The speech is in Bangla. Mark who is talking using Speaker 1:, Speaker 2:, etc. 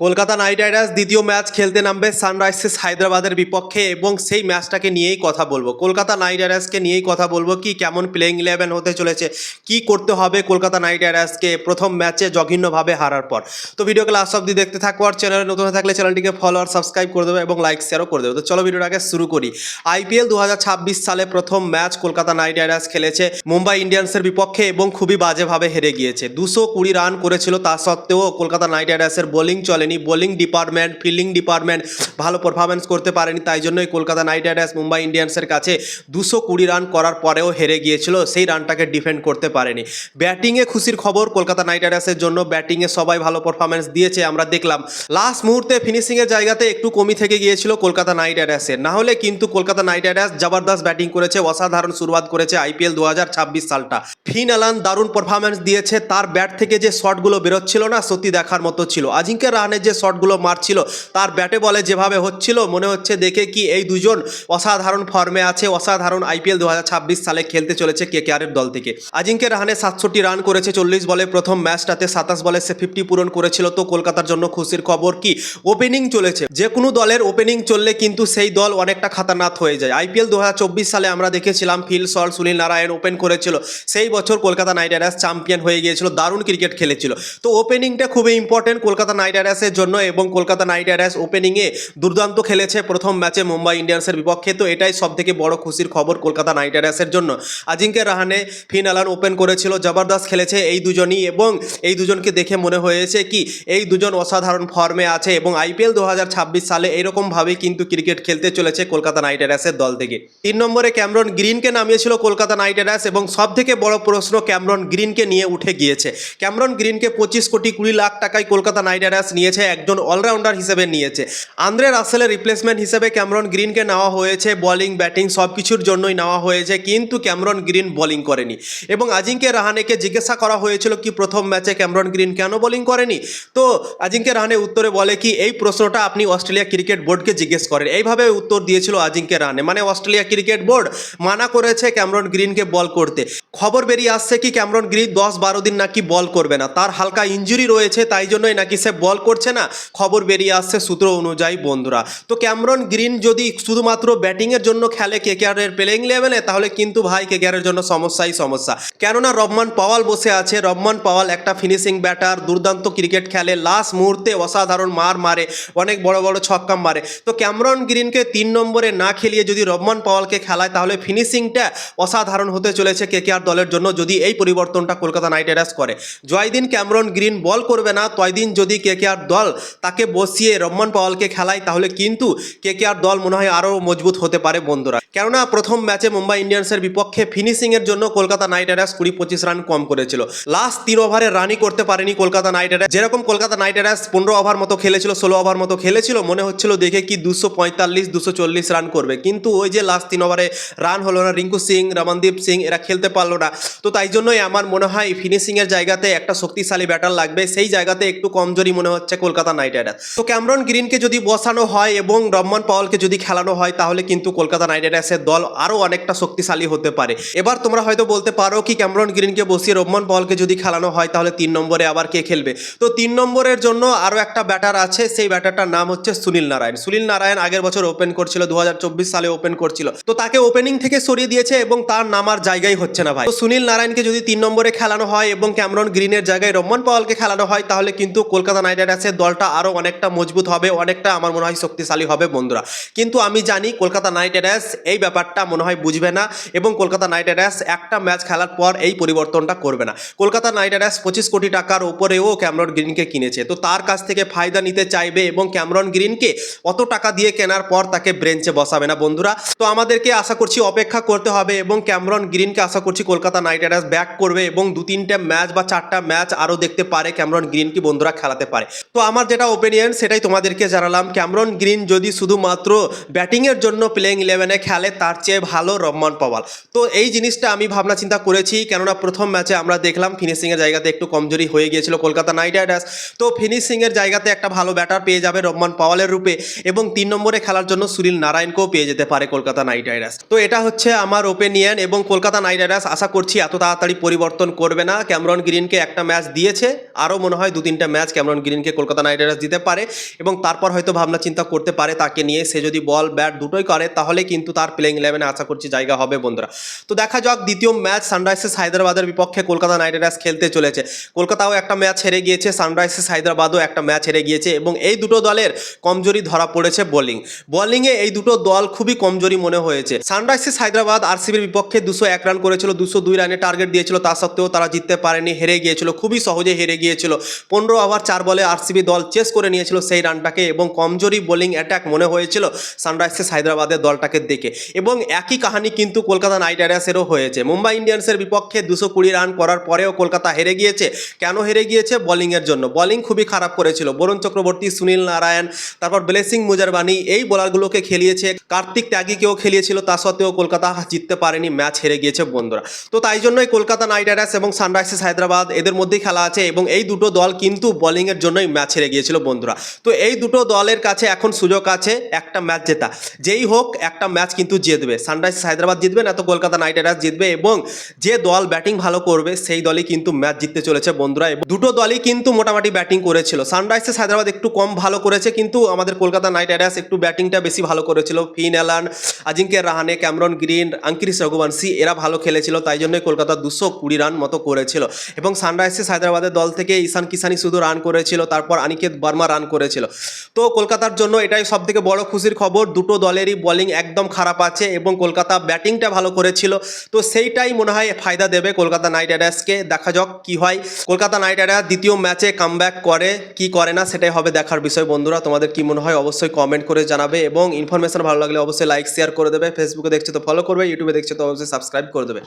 Speaker 1: কলকাতা নাইট রাইডার্স দ্বিতীয় ম্যাচ খেলতে নামবে সানরাইজার্স হায়দ্রাবাদের বিপক্ষে এবং সেই ম্যাচটাকে নিয়েই কথা বলবো। কলকাতা নাইট রাইডার্সকে নিয়েই কথা বলবো কি কেমন প্লেইং ইলেভেন হতে চলেছে, কি করতে হবে কলকাতা নাইট রাইডার্সকে প্রথম ম্যাচে জঘন্যভাবে হারার পর। তো ভিডিওকে লাস্ট অব্দি দেখতে থাকবো, আর চ্যানেলে নতুন হয়ে থাকলে চ্যানেলটিকে ফলো আর সাবস্ক্রাইব করে দেবো এবং লাইক শেয়ারও করে দেবো। তো চলো ভিডিওটাকে শুরু করি। আইপিএল 2026 সালে প্রথম ম্যাচ কলকাতা নাইট রাইডার্স খেলেছে মুম্বাই ইন্ডিয়ান্সের বিপক্ষে এবং খুবই বাজেভাবে হেরে গিয়েছে। 220 রান করেছিল, তা সত্ত্বেও কলকাতা নাইট রাইডার্সের বোলিং চলেনি। বোলিং ডিপার্টমেন্ট, ফিল্ডিং ডিপার্টমেন্ট ভালো পারফরমেন্স করতে পারেনি, তাই জন্যই কলকাতা নাইট রাইডার্স মুম্বাই ইন্ডিয়ান্সের কাছে 220 রান করার পরেও হেরে গিয়েছিল, সেই রানটাকে ডিফেন্ড করতে পারেনি। ব্যাটিংয়ে খুশির খবর কলকাতা নাইট রাইডার্সের জন্য, ব্যাটিংয়ে সবাই ভালো পারফরমেন্স দিয়েছে। আমরা দেখলাম লাস্ট মুহূর্তে ফিনিশিংয়ের জায়গাতে একটু কমই থেকে গিয়েছিল কলকাতা নাইট রাইডার্সের, না হলে কিন্তু কলকাতা নাইট রাইডার্স জবরদস্ত ব্যাটিং করেছে, অসাধারণ শুরুয়াত করেছে আইপিএল 2026 সালটা। ফিন অ্যালান দারুণ পারফরমেন্স দিয়েছে, তার ব্যাট থেকে যে শটগুলো বেরোচ্ছিল না সত্যি দেখার মতো ছিল। আজিঙ্কে রাহানের যে শটগুলো মারছিল তার ব্যাটে বলে যেভাবে হচ্ছিল মনে হচ্ছে দেখে কি এই দুজন অসাধারণ ফর্মে আছে, অসাধারণ আইপিএল 2026 সালে খেলতে চলেছে কেকেআরের দল থেকে। আজিঙ্কে রাহানে 67 রান করেছে 40 বলে, প্রথম ম্যাচটাতে 27 বলে সে 50 পূরণ করেছিল। তো কলকাতার জন্য খুশির খবর কি ওপেনিং চলেছে, যে কোনো দলের ওপেনিং চললে কিন্তু সেই দল অনেকটা খাতারনাক হয়ে যায়। আইপিএল 2024 সালে আমরা দেখেছিলাম Phil Salt, Sunil Narayan open করেছিল, সেই বছর কলকাতা নাইট রাইডার্স চ্যাম্পিয়ন হয়ে গিয়েছিল, দারুণ ক্রিকেট খেলেছিল। তো ওপেনিংটা খুবই ইম্পর্টেন্ট কলকাতা নাইট রাইডার্সের জন্য এবং কলকাতা নাইট রাইডার্স ওপেনিংয়ে দুর্দান্ত খেলেছে প্রথম ম্যাচে মুম্বাই ইন্ডিয়ান্সের বিপক্ষে। তো এটাই সবথেকে বড় খুশির খবর কলকাতা নাইট রাইডার্সের জন্য। আজিঙ্কে রাহানে, ফিন অ্যালান ওপেন করেছিল, জবরদস্ত খেলেছে এই দুজনই এবং এই দুজনকে দেখে মনে হয়েছে কি এই দুজন অসাধারণ ফর্মে আছে এবং আইপিএল 2026 সালে এইরকমভাবেই কিন্তু ক্রিকেট খেলতে চলেছে কলকাতা নাইট রাইডার্সের দল থেকে। 3 নম্বরে ক্যামরন গ্রিনকে নামিয়েছিল কলকাতা নাইট রাইডার্স এবং সবথেকে বড় প্রশ্ন ক্যামরন গ্রিনকে নিয়ে উঠে গিয়েছে। ক্যামরন গ্রিনকে 25 কোটি 20 লাখ টাকায় কলকাতা নাইট রাইডার্স নিয়েছে, একজন অলরাউন্ডার হিসেবে নিয়েছে। আন্দ্রে রাসেলের রিপ্লেসমেন্ট হিসেবে ক্যামরন গ্রিনকে নেওয়া হয়েছে, বোলিং ব্যাটিং সব কিছুর জন্যই নেওয়া হয়েছে, কিন্তু ক্যামরন গ্রিন বোলিং করেনি এবং আজিঙ্কে রাহানেকে জিজ্ঞাসা করা হয়েছিল কি প্রথম ম্যাচে ক্যামরন গ্রিন কেন বোলিং করেনি। তো আজিঙ্কে রাহানে উত্তরে বলে কি এই প্রশ্নটা আপনি অস্ট্রেলিয়া ক্রিকেট বোর্ডকে জিজ্ঞেস করেন, এইভাবে উত্তর দিয়েছিল আজিঙ্কে রাহানে। মানে অস্ট্রেলিয়া ক্রিকেট বোর্ড মানা করেছে ক্যামরন গ্রিনকে বল করতে। খবর বেরিয়ে আসছে কি ক্যামরন গ্রিন 10-12 দিন নাকি বল করবে না, তার হালকা ইঞ্জুরি রয়েছে, তাই জন্যই নাকি সে বল করছে না, খবর বেরিয়ে আসছে সূত্র অনুযায়ী বন্ধুরা। তো ক্যামরন গ্রিন যদি শুধুমাত্র ব্যাটিংয়ের জন্য খেলে কেকেআরের প্লেইং ইলেভেনে, তাহলে কিন্তু ভাই কেকেআরের জন্য সমস্যাই সমস্যা। কেননা রহমান পাওয়াল বসে আছে, রহমান পাওয়াল একটা ফিনিশিং ব্যাটার, দুর্দান্ত ক্রিকেট খেলে, লাস্ট মুহূর্তে অসাধারণ মারে, অনেক বড় বড় ছক্কা মারে। তো ক্যামরন গ্রিনকে 3 নম্বরে না খেলিয়ে যদি রহমান পাওয়ালকে খেলায় তাহলে ফিনিশিংটা অসাধারণ হতে চলেছে কেকেআর দলের জন্য, যদি এই পরিবর্তনটা কলকাতা নাইট রাইডার্স করে। জয়দিন ক্যামরন গ্রিন বল করবে না তয়দিন যদি কেকেআর দল তাকে বসিয়ে রহমান পাওয়ালকে খেলায় তাহলে কিন্তু কেকেআর দল মনে হয় আরও মজবুত হতে পারে বন্ধুরা। কেননা প্রথম ম্যাচে মুম্বাই ইন্ডিয়ান্সের বিপক্ষে ফিনিশিংয়ের জন্য কলকাতা নাইট রাইডার্স 20-25 রান কম করেছিল। লাস্ট 3 ওভারে রানই করতে পারেনি কলকাতা নাইট রাইডার্স। যেরকম কলকাতা নাইট রাইডার্স 15 ওভার মতো খেলেছিল, 16 ওভার মতো খেলেছিল, মনে হচ্ছিল দেখে কি 245-240 রান করবে, কিন্তু ওই যে লাস্ট 3 ওভারে রান হলো না, রিঙ্কু সিং, রমনদীপ সিং এরা খেলতে পারলো না। তো তাই জন্যই আমার মনে হয় ফিনিশিংয়ের জায়গাতে একটা শক্তিশালী ব্যাটার লাগবে, সেই জায়গাতে একটু কমজোরি মনে হচ্ছে কলকাতা নাইট রাইডার্স। তো ক্যামরন গ্রিনকে যদি বসানো হয় এবং রহমান পাওয়ালকে যদি খেলানো হয় তাহলে কিন্তু কলকাতা নাইট রাইডার্সের দল আরও অনেকটা শক্তিশালী হতে পারে। এবার তোমরা হয়তো বলতে পারো কি ক্যামরন গ্রিনকে বসিয়ে রহমান পাওয়ালকে যদি খেলানো হয় তাহলে 3 নম্বরে আবার কে খেলবে। তো 3 নম্বরের জন্য আরও একটা ব্যাটার আছে, সেই ব্যাটারটার নাম হচ্ছে সুনীল নারায়ণ। সুনীল নারায়ণ আগের বছর ওপেন করছিল, 2024 সালে ওপেন করছিল, তো তাকে ওপেনিং থেকে সরিয়ে দিয়েছে এবং তার নামার জায়গাই হচ্ছে না ভাই। তো সুনীল নারায়ণকে যদি 3 নম্বরে খেলানো হয় এবং ক্যামরন গ্রিনের জায়গায় রহমান পাওয়ালকে খেলানো হয় তাহলে কিন্তু কলকাতা নাইট রাইডার্সের দলটা আরও অনেকটা মজবুত হবে, অনেকটা আমার মনে হয় শক্তিশালী হবে বন্ধুরা। কিন্তু আমি জানি কলকাতা নাইট রাইডার্স এই ব্যাপারটা মনে হয় বুঝবে না এবং কলকাতা নাইট রাইডার্স একটা ম্যাচ খেলার পর এই পরিবর্তনটা করবে না। কলকাতা নাইট রাইডার্স 25 কোটি টাকার উপরেও ক্যামরন গ্রিনকে কিনেছে, তো তার কাছ থেকে ফায়দা নিতে চাইবে এবং ক্যামরন গ্রিনকে অত টাকা দিয়ে কেনার পর তাকে ব্রেঞ্চে বসাবে না বন্ধুরা। তো আমাদেরকে আশা করছি অপেক্ষা করতে হবে এবং ক্যামরন গ্রিনকে আশা করছি কলকাতা নাইট রাইডার্স ব্যাক করবে এবং 2-3টা ম্যাচ বা 4টা ম্যাচ আরও দেখতে পারে ক্যামরন গ্রিনকে বন্ধুরা খেলাতে পারে। তো আমার যেটা ওপিনিয়ন সেটাই তোমাদেরকে জানালাম। ক্যামরন গ্রিন যদি শুধুমাত্র ব্যাটিংয়ের জন্য প্লেইং ইলেভেনে খেলে তার চেয়ে ভালো রহমান পাওয়াল। তো এই জিনিসটা আমি ভাবনা চিন্তা করেছি, কেননা প্রথম ম্যাচে আমরা দেখলাম ফিনিশিংয়ের জায়গাতে একটু কমজোরি হয়ে গিয়েছিল কলকাতা নাইট রাইডার্স। তো ফিনিশিংয়ের জায়গাতে একটা ভালো ব্যাটার পেয়ে যাবে রহমান পাওয়ালের রূপে এবং 3 নম্বরে খেলার জন্য সুনীল নারায়ণকেও পেয়ে যেতে পারে কলকাতা নাইট রাইডার্স। তো এটা হচ্ছে আমার ওপিনিয়ন এবং কলকাতা নাইট রাইডার্স আশা করছি এত তাড়াতাড়ি পরিবর্তন করবে না। ক্যামরন গ্রিনকে একটা ম্যাচ দিয়েছে, আরও মনে হয় 2-3টা ম্যাচ ক্যামরন গ্রিনকে কলকাতা কলকাতা নাইট রাইডার্স দিতে পারে এবং তারপর হয়তো ভাবনা চিন্তা করতে পারে তাকে নিয়ে। সে যদি বল ব্যাট দুটোই করে তাহলে কিন্তু তার প্লেইং 11-এ আশা করছি জায়গা হবে বন্ধুরা। তো দেখা যাক দ্বিতীয় ম্যাচ সানরাইজার্স হায়দ্রাবাদের বিপক্ষে কলকাতা নাইট রাইডার্স খেলতে চলেছে। কলকাতাও একটা ম্যাচ হেরে গিয়েছে, সানরাইজার্স হায়দ্রাবাদও একটা ম্যাচ হেরে গিয়েছে এবং এই দুটো দলের কমজোরি ধরা পড়েছে বোলিংয়ে এই দুটো দল খুবই কমজোরি মনে হয়েছে। সানরাইজার্স হায়দ্রাবাদ আরসিবির বিপক্ষে 201 রান করেছিল, 202 রানে টার্গেট দিয়েছিল, তা সত্ত্বেও তারা জিততে পারেনি, হেরে গিয়েছিল, খুবই সহজে হেরে গিয়েছিল। 15 ওভার 4 বলে আরসিবি দল চেস করে নিয়েছিল সেই রানটাকে এবং কমজোরি বোলিং অ্যাটাক মনে হয়েছিল সানরাইজার্স হায়দ্রাবাদের দলটাকে দেখে। এবং একই কাহিনী কিন্তু কলকাতা নাইট রাইডার্সেরও হয়েছে। মুম্বাই ইন্ডিয়ান্সের বিপক্ষে 220 রান করার পরেও কলকাতা হেরে গিয়েছে। কেন হেরে গিয়েছে? বোলিংয়ের জন্য। বোলিং খুবই খারাপ করেছিল। বরুণ চক্রবর্তী, সুনীল নারায়ণ, তারপর ব্লেসিং মুজারবানি এই বোলারগুলোকে খেলিয়েছে, কার্তিক ত্যাগীকেও খেলিয়েছিল, তা সত্ত্বেও কলকাতা জিততে পারেনি, ম্যাচ হেরে গিয়েছে বন্ধুরা। তো তাই জন্যই কলকাতা নাইট রাইডার্স এবং সানরাইজার্স হায়দ্রাবাদ এদের মধ্যেই খেলা আছে এবং এই দুটো দল কিন্তু বোলিংয়ের জন্যই ম্যাচ হেরে গিয়েছিল বন্ধুরা। তো এই দুটো দলের কাছে এখন সুযোগ আছে একটা ম্যাচ জেতা, যেই হোক একটা ম্যাচ কিন্তু জিতবে। সানরাইজার্স হায়দ্রাবাদ জিতবে না তো কলকাতা নাইট রাইডার্স জিতবে এবং যে দল ব্যাটিং ভালো করবে সেই দলই কিন্তু ম্যাচ জিততে চলেছে বন্ধুরা। এবং দুটো দলই কিন্তু মোটামুটি ব্যাটিং করেছিল। সানরাইজার্স হায়দ্রাবাদ একটু কম ভালো করেছে কিন্তু আমাদের কলকাতা নাইট রাইডার্স একটু ব্যাটিংটা বেশি ভালো করেছিল। Finn Allen, Ajinkya Rahane, Cameron Green, Angkrish Raghuvanshi এরা ভালো খেলেছিল, তাই জন্যই কলকাতা 220 রান মতো করেছিল। এবং সানরাইজার্স হায়দ্রাবাদের দল থেকে ঈশান কিষানি শুধু রান করেছিল, তারপর অনিকেত বর্মা রান করেছিল। তো কলকাতার জন্য এটাই সব থেকে বড় খুশির খবর, দুটো দলেরই বোলিং একদম খারাপ আছে এবং কলকাতা ব্যাটিংটা ভালো করেছিল। তো সেইটাই মনে হয় ফায়দা দেবে কলকাতা নাইট রাইডার্সকে। দেখা যাক কি হয়। কলকাতা নাইট রাইডার্স দ্বিতীয় ম্যাচে কামব্যাক করে কি করে না সেটাই হবে দেখার বিষয় বন্ধুরা। তোমাদের কি মনে হয় অবশ্যই কমেন্ট করে জানাবে এবং ইনফরমেশন ভালো লাগলে অবশ্যই লাইক শেয়ার করে দেবে। ফেসবুকে দেখছো তো ফলো করবে, ইউটিউবে দেখছো তো অবশ্যই সাবস্ক্রাইব করে দেবে।